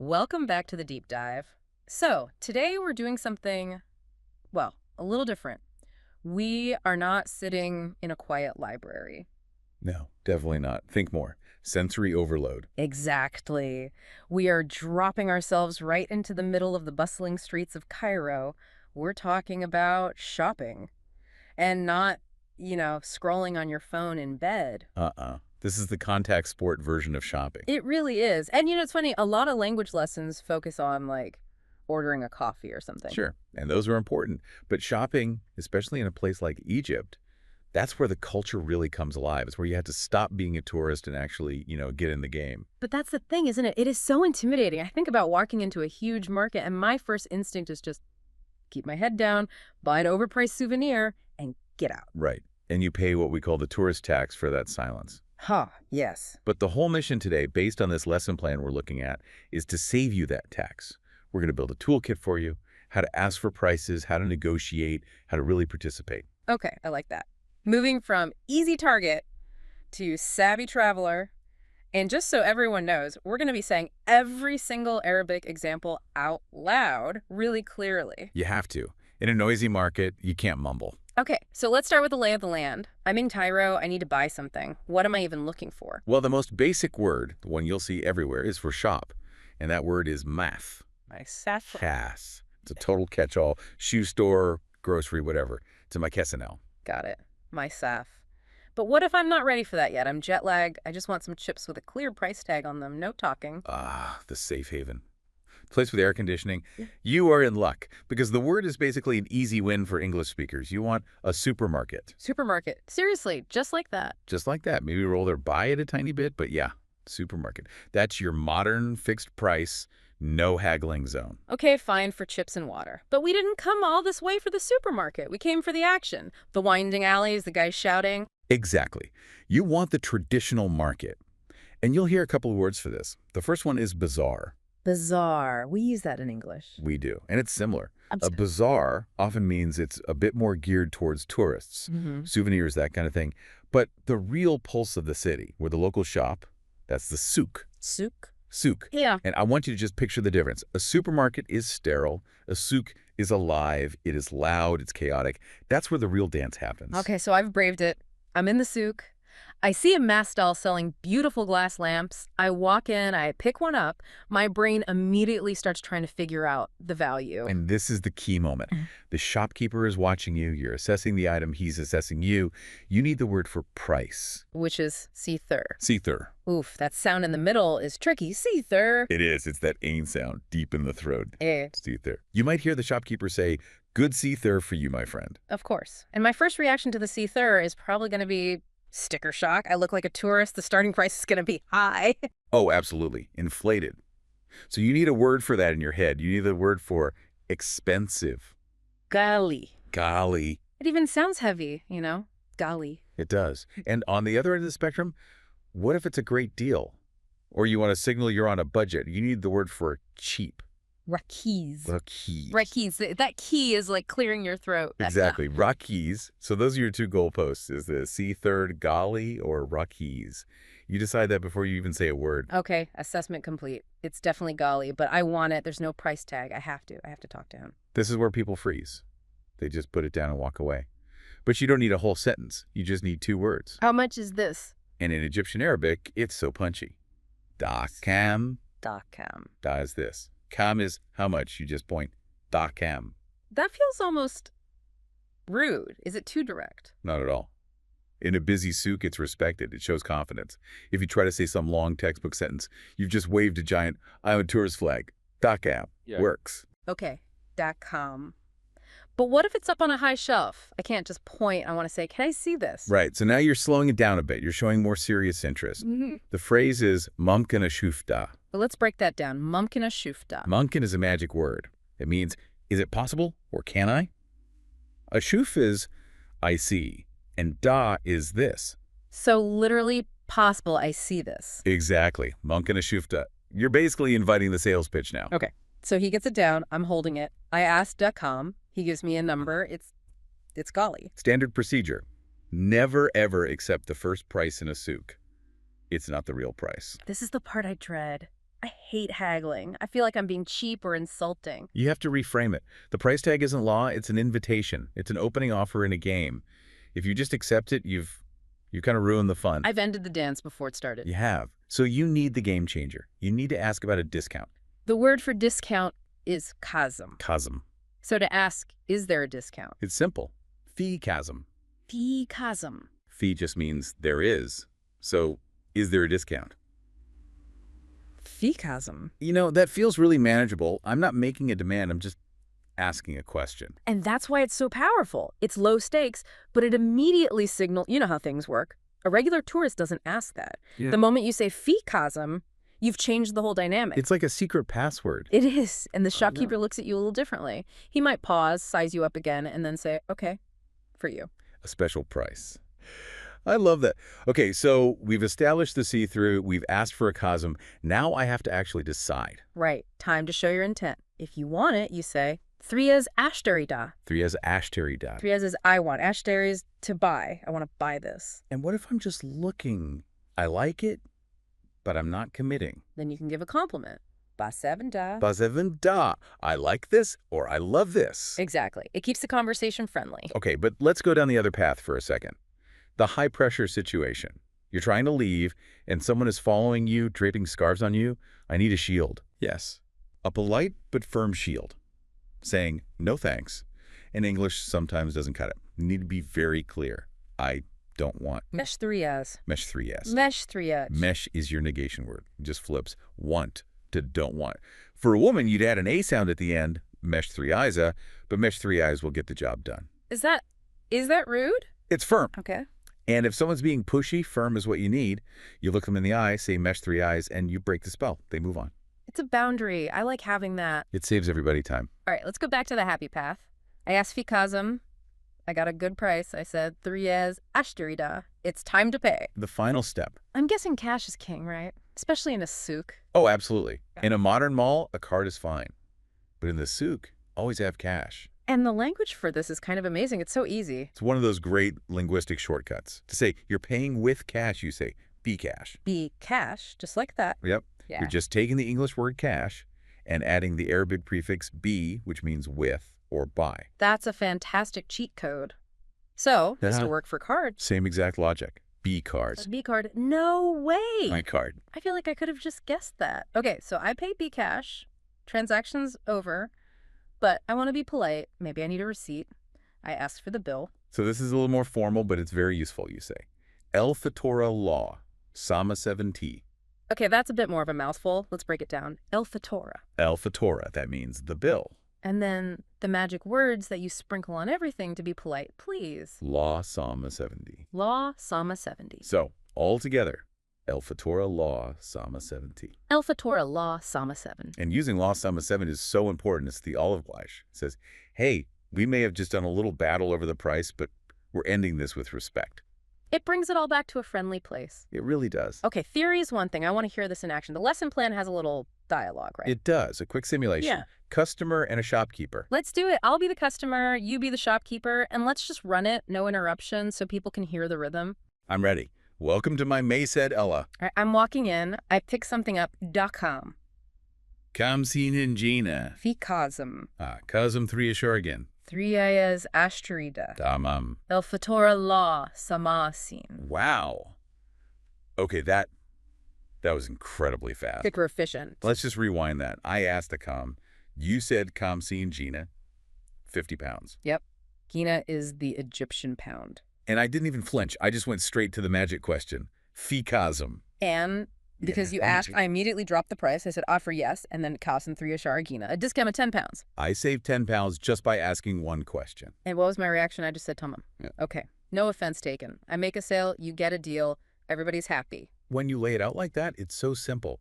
Welcome back to the deep dive. So, today we're doing something, well, a little different. We are not sitting in a quiet library. No, definitely not. Think more. Sensory overload. Exactly. We are dropping ourselves right into the middle of the bustling streets of Cairo. We're talking about shopping and not, scrolling on your phone in bed. This is the contact sport version of shopping. It really is. And it's funny, a lot of language lessons focus on like ordering a coffee or something. Sure, and those are important. But shopping, especially in a place like Egypt, that's where the culture really comes alive. It's where you have to stop being a tourist and actually, get in the game. But that's the thing, isn't it? It is so intimidating. I think about walking into a huge market, and my first instinct is just keep my head down, buy an overpriced souvenir, and get out. Right. And you pay what we call the tourist tax for that silence. Yes. But the whole mission today, based on this lesson plan we're looking at, is to save you that tax. We're going to build a toolkit for you, how to ask for prices, how to negotiate, how to really participate. Okay, I like that. Moving from easy target to savvy traveler. And just so everyone knows, we're going to be saying every single Arabic example out loud really clearly. You have to. In a noisy market, you can't mumble. Okay, so let's start with the lay of the land. I'm in Cairo. I need to buy something. What am I even looking for? Well, the most basic word, the one you'll see everywhere, is for shop. And that word is math. My saffron. Cass. It's a total catch-all. Shoe store, grocery, whatever. It's a mykesanel. Got it. My saf. But what if I'm not ready for that yet? I'm jet lagged. I just want some chips with a clear price tag on them. No talking. The safe haven. Place with air conditioning. You are in luck because the word is basically an easy win for English speakers. You want a supermarket. Supermarket. Seriously, just like that. Just like that. Maybe roll their by it a tiny bit, but yeah, supermarket. That's your modern fixed price, no haggling zone. Okay, fine for chips and water. But we didn't come all this way for the supermarket. We came for the action. The winding alleys, the guys shouting. Exactly. You want the traditional market. And you'll hear a couple of words for this. The first one is bazaar. Bazaar. We use that in English. We do. And it's similar. A bazaar often means it's a bit more geared towards tourists, souvenirs, that kind of thing. But the real pulse of the city, where the locals shop, that's the souk. Souk? Souk. Yeah. And I want you to just picture the difference. A supermarket is sterile. A souk is alive. It is loud. It's chaotic. That's where the real dance happens. Okay, so I've braved it. I'm in the souk. I see a mass stall selling beautiful glass lamps. I walk in, I pick one up. My brain immediately starts trying to figure out the value. And this is the key moment. The shopkeeper is watching you. You're assessing the item. He's assessing you. You need the word for price. Which is seether. Seether. Oof, that sound in the middle is tricky. Seether. It is. It's that ain sound deep in the throat. Seether. You might hear the shopkeeper say, "Good seether for you, my friend." Of course. And my first reaction to the seether is probably going to be sticker shock. I look like a tourist. The starting price is going to be high. Oh, absolutely. Inflated. So you need a word for that in your head. You need the word for expensive. Gali. Golly. It even sounds heavy, Gali. It does. And on the other end of the spectrum, what if it's a great deal? Or you want to signal you're on a budget. You need the word for cheap. Rakiz. Rakiz. Rakiz. That key is like clearing your throat. Exactly. Rakiz. So those are your two goalposts. Is the seethird Gali or Rakiz? You decide that before you even say a word. Okay, assessment complete. It's definitely Gali, but I want it. There's no price tag. I have to talk to him. This is where people freeze. They just put it down and walk away. But you don't need a whole sentence. You just need two words. How much is this? And in Egyptian Arabic, it's so punchy. Da kam. Da kam. Da is this. Kam is how much. You just point. Da kam. That feels almost rude. Is it too direct? Not at all. In a busy souk, it's respected. It shows confidence. If you try to say some long textbook sentence, you've just waved a giant I'm a tourist flag. Da kam. Yeah. Works. Okay. Da kam. But what if it's up on a high shelf? I can't just point. I want to say, can I see this? Right. So now you're slowing it down a bit. You're showing more serious interest. The phrase is mumkin shufta. But let's break that down. Mumkin shufta. Mumkin is a magic word. It means, is it possible or can I? A shuf is I see, and da is this. So literally possible, I see this. Exactly. Mumkin shufta. You're basically inviting the sales pitch now. Okay. So he gets it down. I'm holding it. I asked .com. He gives me a number. It's Gali. Standard procedure. Never, ever accept the first price in a souk. It's not the real price. This is the part I dread. I hate haggling. I feel like I'm being cheap or insulting. You have to reframe it. The price tag isn't law, it's an invitation. It's an opening offer in a game. If you just accept it, you kind of ruined the fun. I've ended the dance before it started. You have. So you need the game changer. You need to ask about a discount. The word for discount is chasm. Chasm. So to ask, is there a discount? It's simple. Fee chasm. Fee chasm. Fee just means there is. So is there a discount? Fee chasm. You know, that feels really manageable. I'm not making a demand. I'm just asking a question. And that's why it's so powerful. It's low stakes, but it immediately signals, you know how things work. A regular tourist doesn't ask that. Yeah. The moment you say fee chasm, you've changed the whole dynamic. It's like a secret password. It is. And the shopkeeper looks at you a little differently. He might pause, size you up again, and then say, okay, for you. A special price. I love that. Okay, so we've established the see-through. We've asked for a chasm. Now I have to actually decide. Right. Time to show your intent. If you want it, you say, Thriya's ashtarida. Thriya's ashtarida. Thriya's is I want. Ashtari is to buy. I want to buy this. And what if I'm just looking? I like it, but I'm not committing. Then you can give a compliment. Basevenda. Basevenda. I like this or I love this. Exactly. It keeps the conversation friendly. Okay, but let's go down the other path for a second. The high-pressure situation. You're trying to leave, and someone is following you, draping scarves on you. I need a shield. Yes. A polite but firm shield. Saying, no thanks. And English sometimes doesn't cut it. You need to be very clear. I don't want. Mesh 3s. Mesh 3s. Mesh 3s. Mesh is your negation word. It just flips want to don't want. For a woman, you'd add an A sound at the end, mesh 3 eyes, but mesh 3 eyes will get the job done. Is that rude? It's firm. Okay. And if someone's being pushy, firm is what you need. You look them in the eye, say mesh 3 eyes, and you break the spell. They move on. It's a boundary. I like having that. It saves everybody time. All right, let's go back to the happy path. I asked Fikazm. I got a good price. I said, Thriya's ashtarida. It's time to pay. The final step. I'm guessing cash is king, right? Especially in a souk. Oh, absolutely. Yeah. In a modern mall, a card is fine. But in the souk, always have cash. And the language for this is kind of amazing. It's so easy. It's one of those great linguistic shortcuts. To say you're paying with cash, you say be cash. Be cash, just like that. Yep. Yeah. You're just taking the English word cash and adding the Arabic prefix be, which means with or by. That's a fantastic cheat code. So, this to work for cards. Same exact logic. B cards. A B card. No way. My card. I feel like I could have just guessed that. Okay, so I paid B cash. Transaction's over. But I want to be polite. Maybe I need a receipt. I asked for the bill. So this is a little more formal, but it's very useful, you say. El Fatora Law, Sama 7T. Okay, that's a bit more of a mouthful. Let's break it down. El Fatora. El Fatora, that means the bill. And then the magic words that you sprinkle on everything to be polite, please. Law Sama 70. Law Sama 70. So, all together, El Fatora Law Sama 70. El Fatora Law Sama 7. And using Law Sama 7 is so important. It's the olive wash. It says, hey, we may have just done a little battle over the price, but we're ending this with respect. It brings it all back to a friendly place. It really does. Okay, theory is one thing. I want to hear this in action. The lesson plan has a little dialogue, right? It does. A quick simulation. Yeah. Customer and a shopkeeper. Let's do it. I'll be the customer, you be the shopkeeper, and let's just run it, no interruptions, so people can hear the rhythm. I'm ready. Welcome to my Maysaid Ella. All right, I'm walking in. I pick something up. .com. Kamsin Gina. Fikazm. Kazım 3 Ashurgan. Thriya's ashtarida. Tamam. El Fatora La Samasin. Wow. Okay, that was incredibly fast. Super efficient. Let's just rewind that. I asked a You said Kamsin Gina, 50 pounds. Yep. Gina is the Egyptian pound. And I didn't even flinch. I just went straight to the magic question. Fikazm. And because you asked, I immediately dropped the price. I said, offer yes, and then Kasim 3 Ashar Gina. A discount of 10 pounds. I saved 10 pounds just by asking one question. And what was my reaction? I just said, Tamam. Yeah. Okay. No offense taken. I make a sale, you get a deal, everybody's happy. When you lay it out like that, it's so simple.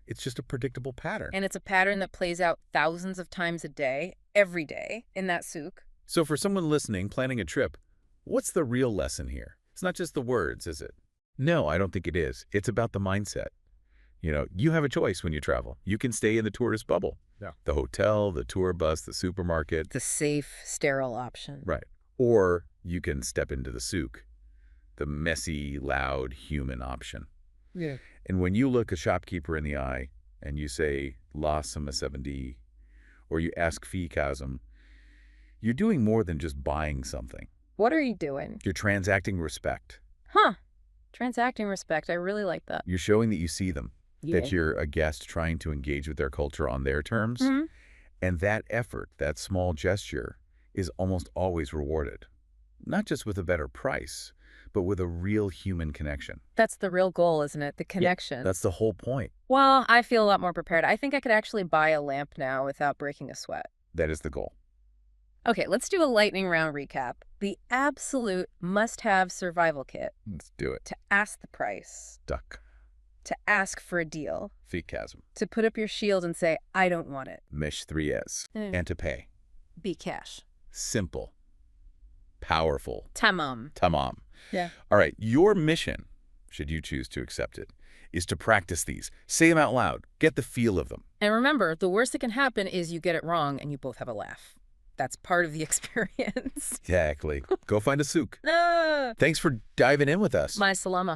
It's just a predictable pattern. And it's a pattern that plays out thousands of times a day, every day, in that souk. So for someone listening, planning a trip, what's the real lesson here? It's not just the words, is it? No, I don't think it is. It's about the mindset. You know, you have a choice when you travel. You can stay in the tourist bubble. Yeah. The hotel, the tour bus, the supermarket. The safe, sterile option. Right. Or you can step into the souk, the messy, loud, human option. Yeah. And when you look a shopkeeper in the eye and you say La Sama 70, or you ask Fi Kazum, you're doing more than just buying something. What are you doing? You're transacting respect. Huh. Transacting respect. I really like that. You're showing that you see them, Yeah. that you're a guest trying to engage with their culture on their terms. And that effort, that small gesture, is almost always rewarded. Not just with a better price, but with a real human connection. That's the real goal, isn't it? The connection. That's the whole point. Well, I feel a lot more prepared. I think I could actually buy a lamp now without breaking a sweat. That is the goal. Okay, let's do a lightning round recap. The absolute must-have survival kit. Let's do it. To ask the price. Duck. To ask for a deal. Fi Kazum. To put up your shield and say, I don't want it. Mish 3S. And to pay. Be cash. Simple. Powerful. Tamam. Tamam. Yeah. All right, your mission, should you choose to accept it, is to practice these. Say them out loud. Get the feel of them. And remember, the worst that can happen is you get it wrong and you both have a laugh. That's part of the experience. Exactly. Go find a souk. Ah, Thanks for diving in with us. my salama.